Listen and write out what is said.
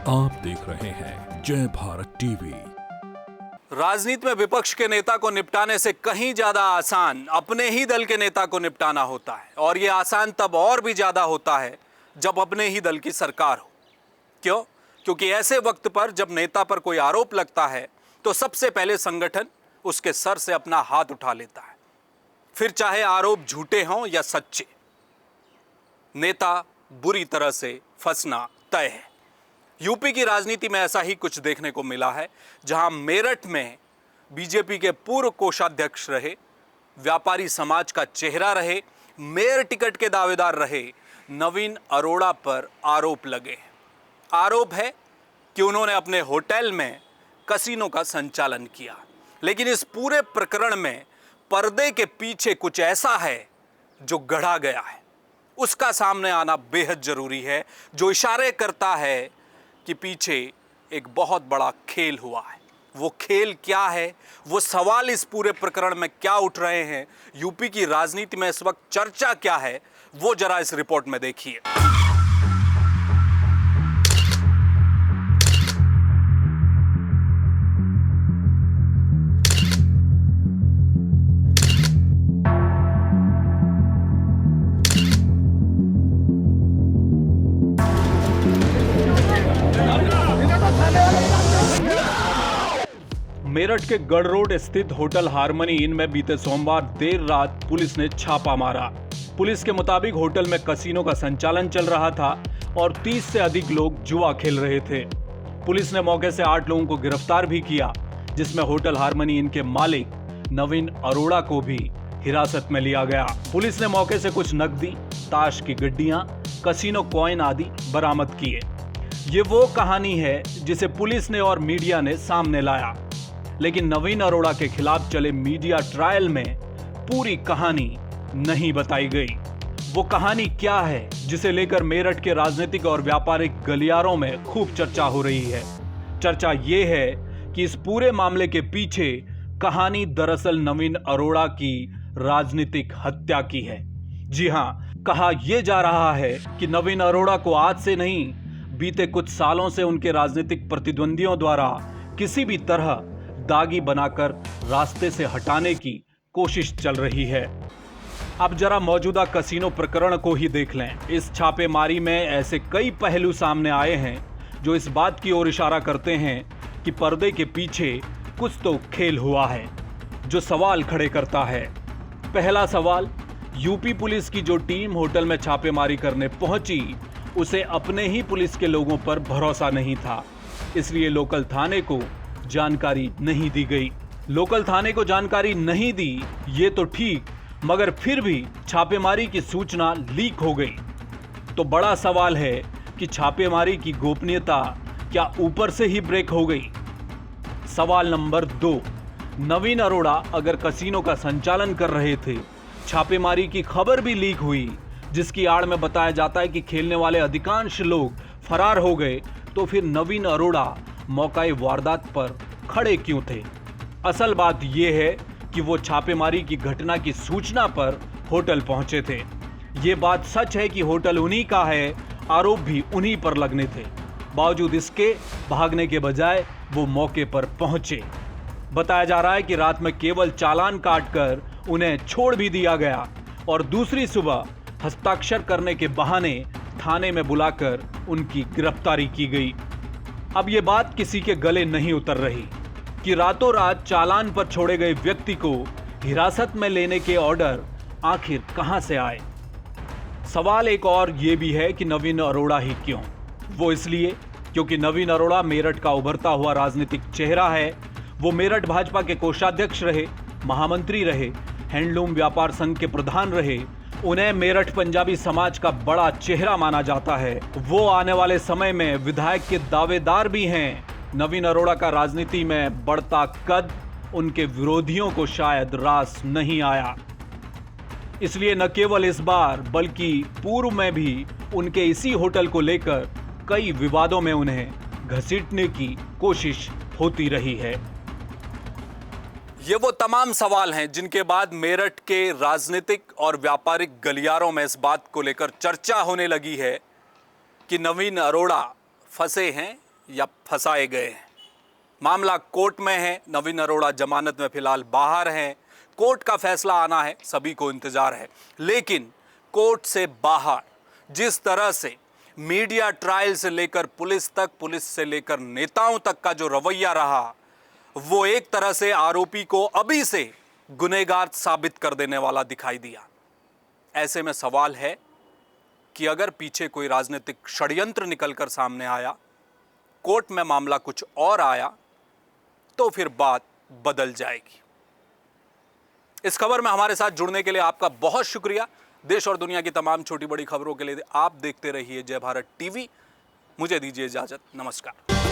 आप देख रहे हैं जय भारत टीवी। राजनीति में विपक्ष के नेता को निपटाने से कहीं ज्यादा आसान अपने ही दल के नेता को निपटाना होता है, और यह आसान तब और भी ज्यादा होता है जब अपने ही दल की सरकार हो। क्यों? क्योंकि ऐसे वक्त पर जब नेता पर कोई आरोप लगता है तो सबसे पहले संगठन उसके सर से अपना हाथ उठा लेता है, फिर चाहे आरोप झूठे हों या सच्चे। नेता बुरी तरह से फंसना तय है। यूपी की राजनीति में ऐसा ही कुछ देखने को मिला है, जहां मेरठ में बीजेपी के पूर्व कोषाध्यक्ष रहे, व्यापारी समाज का चेहरा रहे, मेयर टिकट के दावेदार रहे नवीन अरोड़ा पर आरोप लगे। आरोप है कि उन्होंने अपने होटल में कसिनो का संचालन किया। लेकिन इस पूरे प्रकरण में पर्दे के पीछे कुछ ऐसा है जो गढ़ा गया है, उसका सामने आना बेहद जरूरी है, जो इशारे करता है कि पीछे एक बहुत बड़ा खेल हुआ है। वो खेल क्या है, वो सवाल इस पूरे प्रकरण में क्या उठ रहे हैं, यूपी की राजनीति में इस वक्त चर्चा क्या है, वो जरा इस रिपोर्ट में देखिए। मेरठ के गढ़ रोड स्थित होटल हार्मनी इन में बीते सोमवार देर रात पुलिस ने छापा मारा। पुलिस के मुताबिक होटल में कसिनो का संचालन चल रहा था और 30 से अधिक लोग जुआ खेल रहे थे। पुलिस ने मौके से 8 लोगों को गिरफ्तार भी किया, जिसमें होटल हार्मनी इन के मालिक नवीन अरोड़ा को भी हिरासत में लिया गया। पुलिस ने मौके से कुछ नकदी, ताश की गड्डियां, कसिनो कॉइन आदि बरामद किए। ये वो कहानी है जिसे पुलिस ने और मीडिया ने सामने लाया, लेकिन नवीन अरोड़ा के खिलाफ चले मीडिया ट्रायल में पूरी कहानी नहीं बताई गई। वो कहानी क्या है जिसे लेकर मेरठ के राजनीतिक और व्यापारिक गलियारों में खूब चर्चा हो रही है। चर्चा ये है कि इस पूरे मामले के पीछे कहानी दरअसल नवीन अरोड़ा की राजनीतिक हत्या की है। जी हां, कहा यह जा रहा है कि नवीन अरोड़ा को आज से नहीं, बीते कुछ सालों से उनके राजनीतिक प्रतिद्वंदियों द्वारा किसी भी तरह दागी बनाकर रास्ते से हटाने की कोशिश चल रही है। अब जरा मौजूदा कसिनो प्रकरण को ही देख लें। इस छापेमारी में ऐसे कई पहलू सामने आए हैं जो इस बात की ओर इशारा करते हैं कि पर्दे के पीछे कुछ तो खेल हुआ है, जो सवाल खड़े करता है। पहला सवाल, यूपी पुलिस की जो टीम होटल में छापेमारी करने पहुंची, उसे अपने ही पुलिस के लोगों पर भरोसा नहीं था, इसलिए लोकल थाने को जानकारी नहीं दी गई। लोकल थाने को जानकारी नहीं दी ये तो ठीक, मगर फिर भी छापेमारी की सूचना लीक हो गई। तो बड़ा सवाल है कि छापेमारी की गोपनीयता क्या ऊपर से ही ब्रेक हो गई? सवाल नंबर 2, नवीन अरोड़ा अगर कसिनो का संचालन कर रहे थे, छापेमारी की खबर भी लीक हुई जिसकी आड़ में बताया जाता है कि खेलने वाले अधिकांश लोग फरार हो गए, तो फिर नवीन अरोड़ा मौकाए वारदात पर खड़े क्यों थे? असल बात यह है कि वो छापेमारी की घटना की सूचना पर होटल पहुंचे थे। ये बात सच है कि होटल उन्हीं का है, आरोप भी उन्हीं पर लगने थे। बावजूद इसके भागने के बजाय वो मौके पर पहुंचे। बताया जा रहा है कि रात में केवल चालान काटकर उन्हें छोड़ भी दिया गया और दूसरी सुबह हस्ताक्षर करने के बहाने थाने में बुलाकर उनकी गिरफ्तारी की गई। अब ये बात किसी के गले नहीं उतर रही कि रातों रात चालान पर छोड़े गए व्यक्ति को हिरासत में लेने के ऑर्डर आखिर कहां से आए। सवाल एक और ये भी है कि नवीन अरोड़ा ही क्यों? वो इसलिए क्योंकि नवीन अरोड़ा मेरठ का उभरता हुआ राजनीतिक चेहरा है। वो मेरठ भाजपा के कोषाध्यक्ष रहे, महामंत्री रहे, हैंडलूम व्यापार संघ के प्रधान रहे। उन्हें मेरठ पंजाबी समाज का बड़ा चेहरा माना जाता है। वो आने वाले समय में विधायक के दावेदार भी हैं। नवीन अरोड़ा का राजनीति में बढ़ता कद उनके विरोधियों को शायद रास नहीं आया, इसलिए न केवल इस बार बल्कि पूर्व में भी उनके इसी होटल को लेकर कई विवादों में उन्हें घसीटने की कोशिश होती रही है। ये वो तमाम सवाल हैं जिनके बाद मेरठ के राजनीतिक और व्यापारिक गलियारों में इस बात को लेकर चर्चा होने लगी है कि नवीन अरोड़ा फंसे हैं या फंसाए गए हैं। मामला कोर्ट में है। नवीन अरोड़ा जमानत में फिलहाल बाहर हैं। कोर्ट का फैसला आना है, सभी को इंतजार है। लेकिन कोर्ट से बाहर जिस तरह से मीडिया ट्रायल से लेकर पुलिस तक, पुलिस से लेकर नेताओं तक का जो रवैया रहा, वो एक तरह से आरोपी को अभी से गुनहगार साबित कर देने वाला दिखाई दिया। ऐसे में सवाल है कि अगर पीछे कोई राजनीतिक षड्यंत्र निकलकर सामने आया, कोर्ट में मामला कुछ और आया, तो फिर बात बदल जाएगी। इस खबर में हमारे साथ जुड़ने के लिए आपका बहुत शुक्रिया। देश और दुनिया की तमाम छोटी बड़ी खबरों के लिए आप देखते रहिए जय भारत टीवी। मुझे दीजिए इजाजत। नमस्कार।